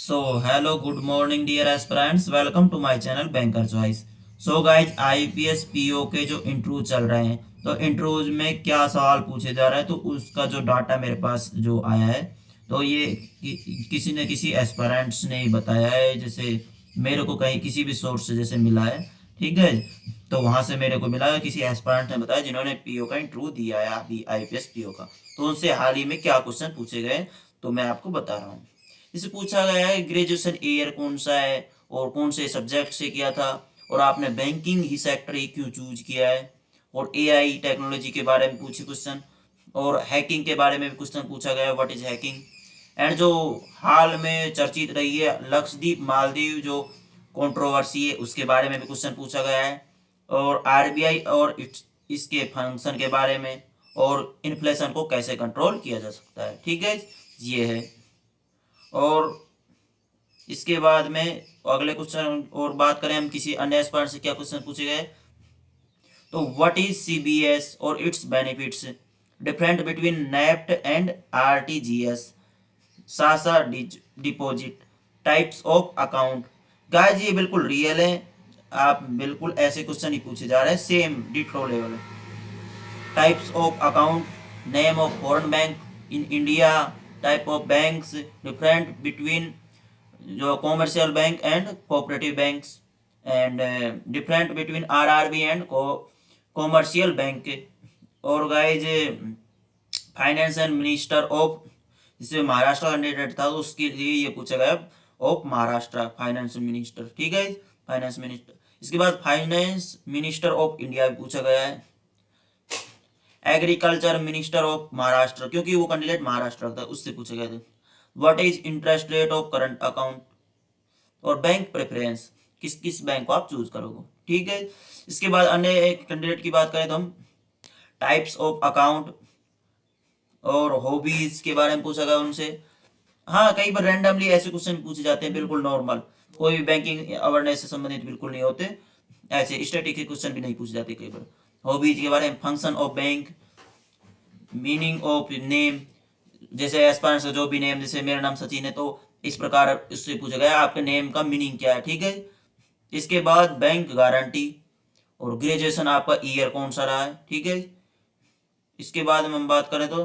So, hello, good morning, dear aspirants. Welcome to my channel Banker Choice. So, guys, IPS PO के जो interview चल रहे हैं, तो इंटरव्यूज में क्या सवाल पूछे जा रहे हैं, तो उसका जो डाटा मेरे पास जो आया है, तो ये किसी न किसी एस्पिरेंट्स ने ही बताया है। जैसे मेरे को कहीं किसी भी सोर्स से जैसे मिला है, ठीक है। तो वहां से मेरे को मिला है, किसी एस्पिरेंट ने बताया जिन्होंने पीओ का इंटरव्यू दिया है अभी, आईपीएस पीओ का। तो उनसे हाल ही में क्या क्वेश्चन पूछे गए, तो मैं आपको बता रहा हूँ। इसे पूछा गया है ग्रेजुएशन ईयर कौन सा है और कौन से सब्जेक्ट से किया था, और आपने बैंकिंग ही सेक्टर ही क्यों चूज किया है, और एआई टेक्नोलॉजी के बारे में पूछे क्वेश्चन, और हैकिंग के बारे में भी क्वेश्चन पूछा गया है, व्हाट इज हैकिंग। एंड जो हाल में चर्चित रही है लक्षद्वीप मालदीव जो कंट्रोवर्सी है, उसके बारे में भी क्वेश्चन पूछा गया है, और आरबीआई और इसके फंक्शन के बारे में, और इन्फ्लेशन को कैसे कंट्रोल किया जा सकता है, ठीक है। ये है। और इसके बाद में अगले क्वेश्चन और बात करें हम किसी अन्य एस्पायरेंट से क्या क्वेश्चन पूछे गए, तो व्हाट इज सीबीएस और its benefits, different between NEFT and RTGS, सासा deposit, types of account. Guys ये बिल्कुल रियल है, आप बिल्कुल ऐसे क्वेश्चन ही पूछे जा रहे हैं, सेम डिट्रो level. Types of account, name of foreign bank in India, type of banks, different between जो commercial bank and cooperative banks, and different between RRB and commercial bank. और guys finance and minister of, जिसमें Maharashtra candidate था तो उसके लिए ये पूछा गया, ऑफ महाराष्ट्र फाइनेंस मिनिस्टर, ठीक है, फाइनेंस मिनिस्टर। इसके बाद फाइनेंस मिनिस्टर ऑफ इंडिया भी पूछा गया है, एग्रीकल्चर मिनिस्टर ऑफ महाराष्ट्र, क्योंकि वो कैंडिडेट महाराष्ट्र था, उससे पूछे गए थे। What is interest rate of current account, और बैंक प्रेफरेंस, किस किस बैंक को आप चूज करोगे, ठीक है। इसके बाद अन्य एक कैंडिडेट की बात करें तो हम टाइप्स ऑफ अकाउंट और हॉबीज के बारे में पूछा गया उनसे। हाँ, कई बार रैंडमली ऐसे क्वेश्चन पूछे जाते हैं, बिल्कुल नॉर्मल, कोई भी बैंकिंग अवेयरनेस से संबंधित बिल्कुल नहीं होते, ऐसे स्टैटिक के क्वेश्चन भी नहीं पूछे जाते कई बार। हॉबीज के बारे में, function of bank, meaning of name, जैसे एस्पायरेंट्स का जो भी नेम, जैसे मेरा नाम सचिन है तो इस प्रकार इससे पूछा गया आपके नेम का मीनिंग क्या है, ठीक है। इसके बाद बैंक गारंटी, और ग्रेजुएशन आपका ईयर कौन सा रहा है, ठीक है। इसके बाद हम बात करें तो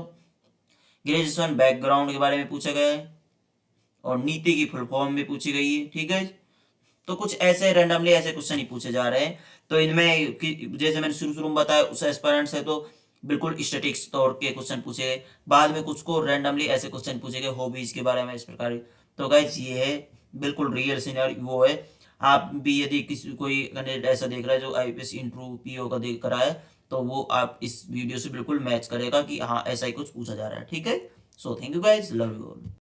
ग्रेजुएशन बैकग्राउंड के बारे में पूछा गया है, और नीति की फुल फॉर्म भी पूछी गई है, ठीक है। तो कुछ ऐसे रैंडमली ऐसे क्वेश्चन ही पूछे जा रहे हैं। तो इनमें जैसे मैंने शुरू शुरू में बताया उस एस्पायरेंट से तो बिल्कुल स्टैटिक्स तौर के क्वेश्चन पूछे गए, बाद में कुछ को रैंडमली ऐसे क्वेश्चन पूछे गए हॉबीज के बारे में, इस प्रकार। तो गाइस ये है, बिल्कुल रियल सीनियर वो है। आप भी यदि किसी कोई कैंडिडेट ऐसा देख रहा है जो आईपीएस इंटरव्यू पीओ का देख रहा है, तो वो आप इस वीडियो से बिल्कुल मैच करेगा कि हाँ ऐसा ही कुछ पूछा जा रहा है, ठीक है। So thank you guys, love you all.